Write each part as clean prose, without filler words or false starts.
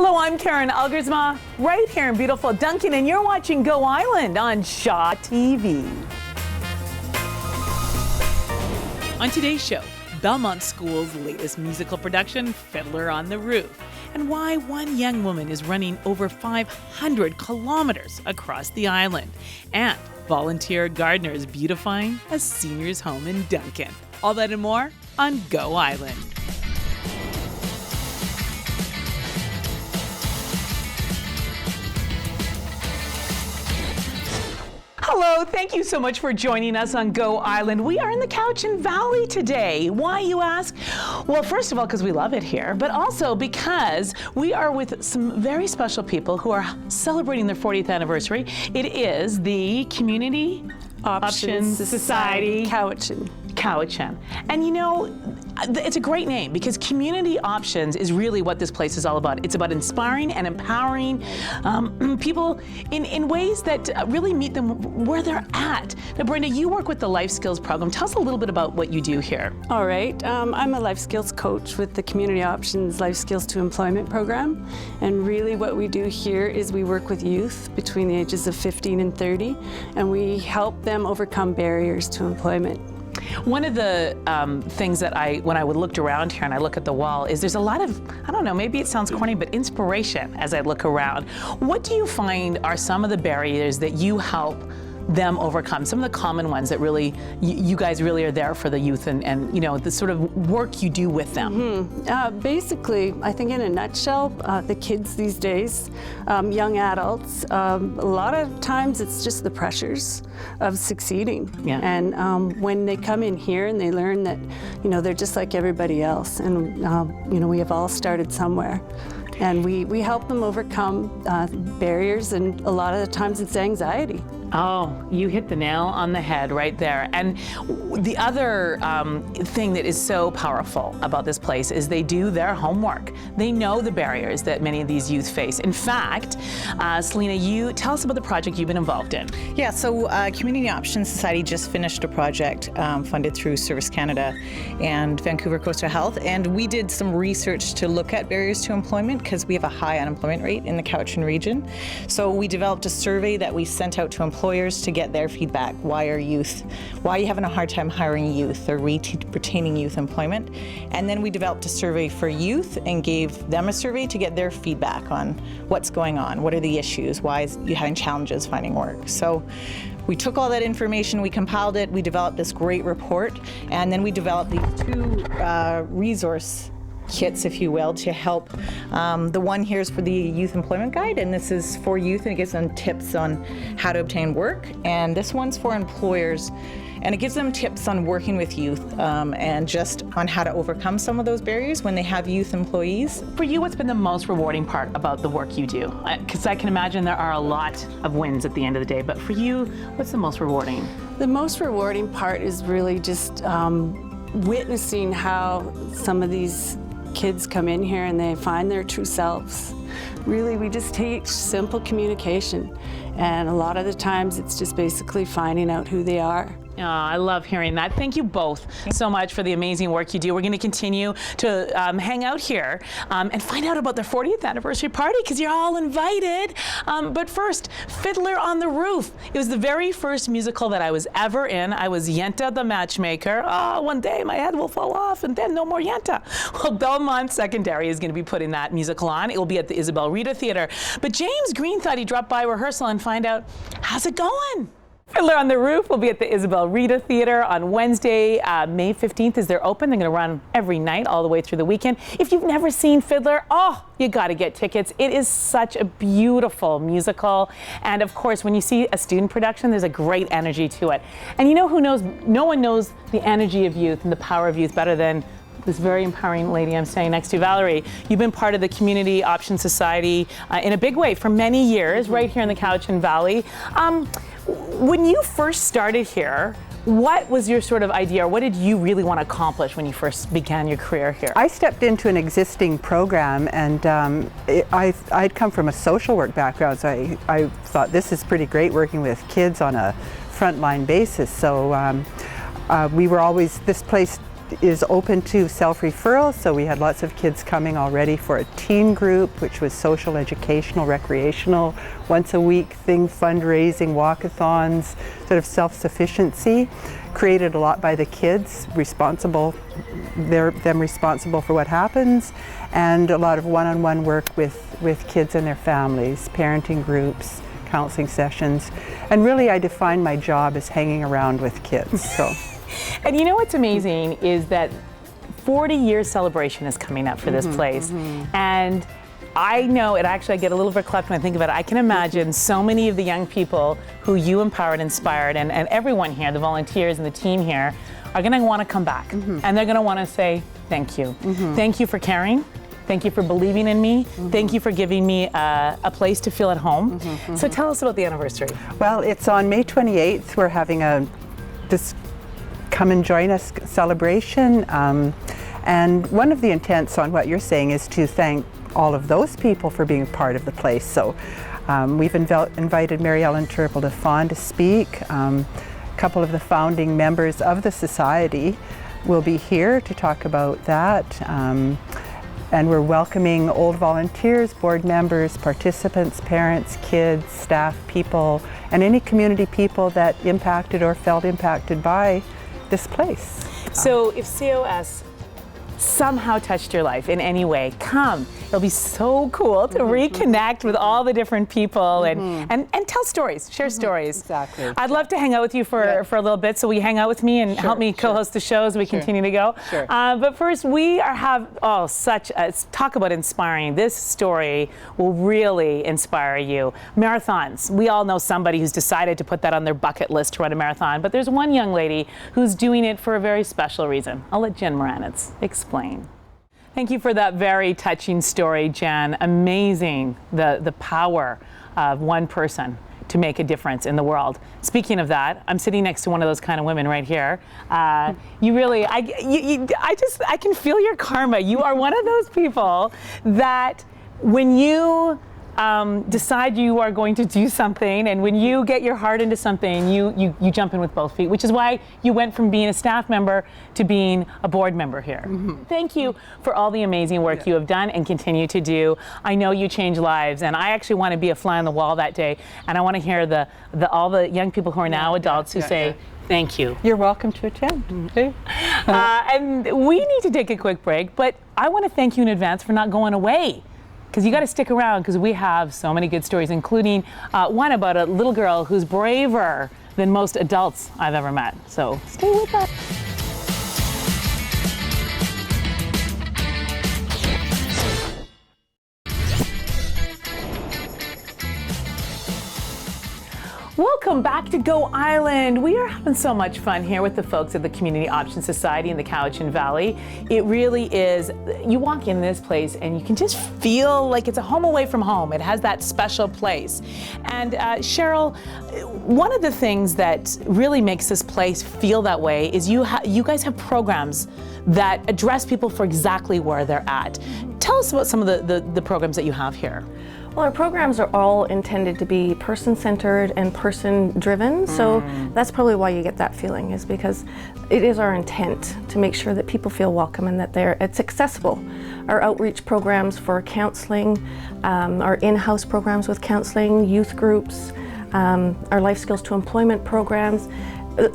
Hello, I'm Karen Elgersma, right here in beautiful Duncan, and you're watching Go Island on Shaw TV. On today's show, Belmont School's latest musical production, Fiddler on the Roof, and why one young woman is running over 500 kilometers across the island, and volunteer gardeners beautifying a senior's home in Duncan. All that and more on Go Island. Hello, thank you so much for joining us on Go Island. We are in the Cowichan Valley today. Why, you ask? Well, first of all, because we love it here, but also because we are with some very special people who are celebrating their 40th anniversary. It is the Community Options Society. Cowichan. And you know, it's a great name because Community Options is really what this place is all about. It's about inspiring and empowering people in ways that really meet them where they're at. Now, Brenda, you work with the Life Skills program. Tell us a little bit about what you do here. All right. I'm a life skills coach with the Community Options Life Skills to Employment program. And really what we do here is we work with youth between the ages of 15 and 30, and we help them overcome barriers to employment. One of the things that when I looked around here and I look at the wall is there's a lot of, I don't know, maybe it sounds corny, but inspiration as I look around. What do you find are some of the barriers that you help them overcome? Some of the common ones that really, you guys really are there for the youth and you know, the sort of work you do with them. Basically, I think in a nutshell, the kids these days, young adults, a lot of times it's just the pressures of succeeding. Yeah. And when they come in here and they learn that, you know, they're just like everybody else, and you know, we have all started somewhere. And we help them overcome barriers, and a lot of the times it's anxiety. Oh, you hit the nail on the head right there. And the other thing that is so powerful about this place is they do their homework. They know the barriers that many of these youth face. In fact, Selena, you tell us about the project you've been involved in. Yeah, so Community Options Society just finished a project funded through Service Canada and Vancouver Coastal Health, and we did some research to look at barriers to employment because we have a high unemployment rate in the Cowichan region. So we developed a survey that we sent out to employers to get their feedback. Why are you having a hard time hiring youth or retaining youth employment? And then we developed a survey for youth and gave them a survey to get their feedback on what's going on, what are the issues, why is you having challenges finding work. So we took all that information, we compiled it, we developed this great report, and then we developed these two resource kits, if you will, to help. The one here is for the Youth Employment Guide, and this is for youth, and it gives them tips on how to obtain work. And this one's for employers, and it gives them tips on working with youth and just on how to overcome some of those barriers when they have youth employees. For you, what's been the most rewarding part about the work you do? Because I can imagine there are a lot of wins at the end of the day, but for you, what's the most rewarding? The most rewarding part is really just witnessing how some of these kids come in here and they find their true selves. Really, we just teach simple communication, and a lot of the times it's just basically finding out who they are. Oh, I love hearing that. Thank you both so much for the amazing work you do. We're going to continue to hang out here and find out about their 40th anniversary party because you're all invited. But first, Fiddler on the Roof. It was the very first musical that I was ever in. I was Yenta the matchmaker. Oh, one day my head will fall off and then no more Yenta. Well, Belmont Secondary is going to be putting that musical on. It will be at the Isabel Rita Theatre. But James Green thought he'd drop by rehearsal and find out, how's it going? Fiddler on the Roof will be at the Isabel Rita Theatre on Wednesday, May 15th is they're open. They're going to run every night all the way through the weekend. If you've never seen Fiddler, oh, you got to get tickets. It is such a beautiful musical. And of course, when you see a student production, there's a great energy to it. And you know who knows? No one knows the energy of youth and the power of youth better than this very empowering lady I'm standing next to, Valerie. You've been part of the Community Options Society in a big way for many years, right here in the Cowichan Valley. When you first started here, what was your sort of idea, or what did you really want to accomplish when you first began your career here? I stepped into an existing program, and I'd come from a social work background, so I thought this is pretty great working with kids on a frontline basis. So we were always, this place is open to self-referral, so we had lots of kids coming already for a teen group, which was social, educational, recreational, once a week thing, fundraising, walkathons, sort of self-sufficiency, created a lot by the kids, responsible for what happens, and a lot of one-on-one work with kids and their families, parenting groups, counseling sessions, and really I define my job as hanging around with kids. So. And you know what's amazing is that 40-year celebration is coming up for this place. And I know, it actually, I get a little verklempt when I think about it. I can imagine so many of the young people who you empowered, inspired, and everyone here, the volunteers and the team here, are going to want to come back. And they're going to want to say, thank you. Thank you for caring. Thank you for believing in me. Thank you for giving me a place to feel at home. So tell us about the anniversary. Well, it's on May 28th. We're having this come and join us celebration. And one of the intents on what you're saying is to thank all of those people for being part of the place. So we've invited Mary Ellen Turple-DeFawn to speak. A couple of the founding members of the society will be here to talk about that. And we're welcoming old volunteers, board members, participants, parents, kids, staff, people, and any community people that impacted or felt impacted by this place. So if COS somehow touched your life in any way, come. It'll be so cool to reconnect with all the different people and tell stories, share stories. Exactly. I'd love to hang out with you for a little bit, so will you hang out with me and help me co-host the show as we continue to go? Sure. But first, we talk about inspiring. This story will really inspire you. Marathons. We all know somebody who's decided to put that on their bucket list to run a marathon, but there's one young lady who's doing it for a very special reason. I'll let Jen Moranitz explain. Thank you for that very touching story, Jen. Amazing, the power of one person to make a difference in the world. Speaking of that, I'm sitting next to one of those kind of women right here. You really, I can feel your karma. You are one of those people that when you decide you are going to do something, and when you get your heart into something, you jump in with both feet, which is why you went from being a staff member to being a board member here. Thank you for all the amazing work you have done and continue to do. I know you change lives, and I actually want to be a fly on the wall that day, and I want to hear all the young people who are now adults who say, thank you. You're welcome to attend. And we need to take a quick break, but I want to thank you in advance for not going away. Because you got to stick around, because we have so many good stories, including one about a little girl who's braver than most adults I've ever met. So stay with us. Welcome back to Go Island. We are having so much fun here with the folks at the Community Options Society in the Cowichan Valley. It really is, you walk in this place and you can just feel like it's a home away from home. It has that special place. And Cheryl, one of the things that really makes this place feel that way is you guys have programs that address people for exactly where they're at. Tell us about some of the programs that you have here. Well, our programs are all intended to be person-centered and person-driven, so that's probably why you get that feeling, is because it is our intent to make sure that people feel welcome and that it's accessible. Our outreach programs for counseling, our in-house programs with counseling, youth groups, our life skills to employment programs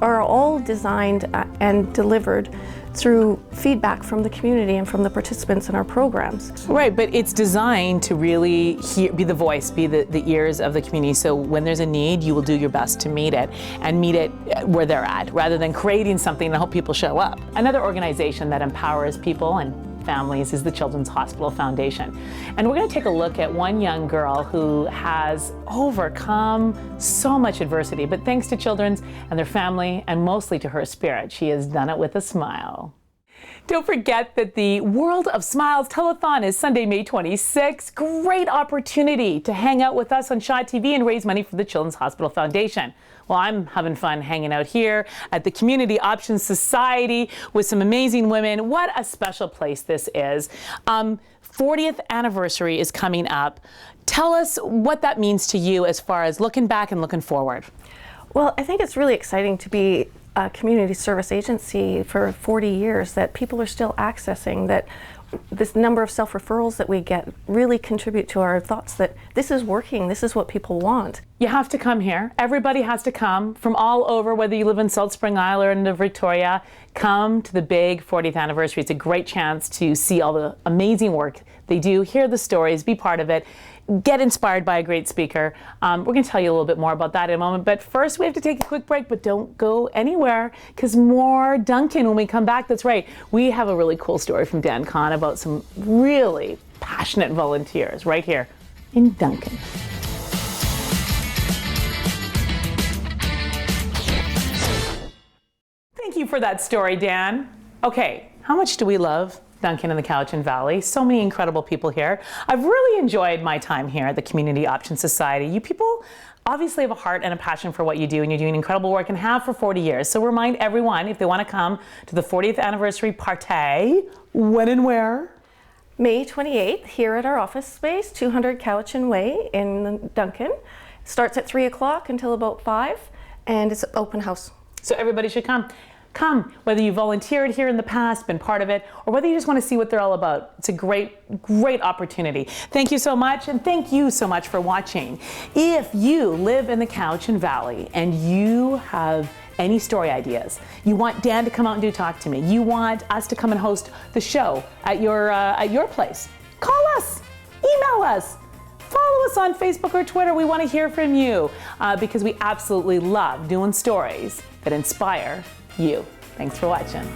are all designed and delivered through feedback from the community and from the participants in our programs. Right, but it's designed to really be the voice, be the ears of the community. So when there's a need, you will do your best to meet it and meet it where they're at, rather than creating something and hope people show up. Another organization that empowers people and families is the Children's Hospital Foundation. And we're going to take a look at one young girl who has overcome so much adversity, but thanks to Children's and their family, and mostly to her spirit, she has done it with a smile. Don't forget that the World of Smiles Telethon is Sunday, May 26th. Great opportunity to hang out with us on Shaw TV and raise money for the Children's Hospital Foundation. Well, I'm having fun hanging out here at the Community Options Society with some amazing women. What a special place this is. 40th anniversary is coming up. Tell us what that means to you as far as looking back and looking forward. Well, I think it's really exciting to be a community service agency for 40 years, that people are still accessing, that this number of self-referrals that we get really contribute to our thoughts that this is working, this is what people want. You have to come here. Everybody has to come from all over, whether you live in Salt Spring Island or Victoria. Come to the big 40th anniversary. It's a great chance to see all the amazing work they do, hear the stories, be part of it, get inspired by a great speaker. We're going to tell you a little bit more about that in a moment, but first we have to take a quick break, but don't go anywhere because more Duncan when we come back. That's right, we have a really cool story from Dan Kahn about some really passionate volunteers right here in Duncan. Thank you for that story, Dan. Okay, how much do we love Duncan in the Cowichan Valley? So many incredible people here. I've really enjoyed my time here at the Community Options Society. You people obviously have a heart and a passion for what you do, and you're doing incredible work and have for 40 years. So remind everyone, if they want to come to the 40th anniversary party, when and where? May 28th, here at our office space, 200 Cowichan Way in Duncan. Starts at 3 o'clock until about 5, and it's an open house. So everybody should come. Come, whether you volunteered here in the past, been part of it, or whether you just want to see what they're all about. It's a great, great opportunity. Thank you so much, and thank you so much for watching. If you live in the Cowichan Valley and you have any story ideas, you want Dan to come out and do Talk to Me, you want us to come and host the show at your place, call us, email us, follow us on Facebook or Twitter. We want to hear from you because we absolutely love doing stories that inspire you. Thanks for watching.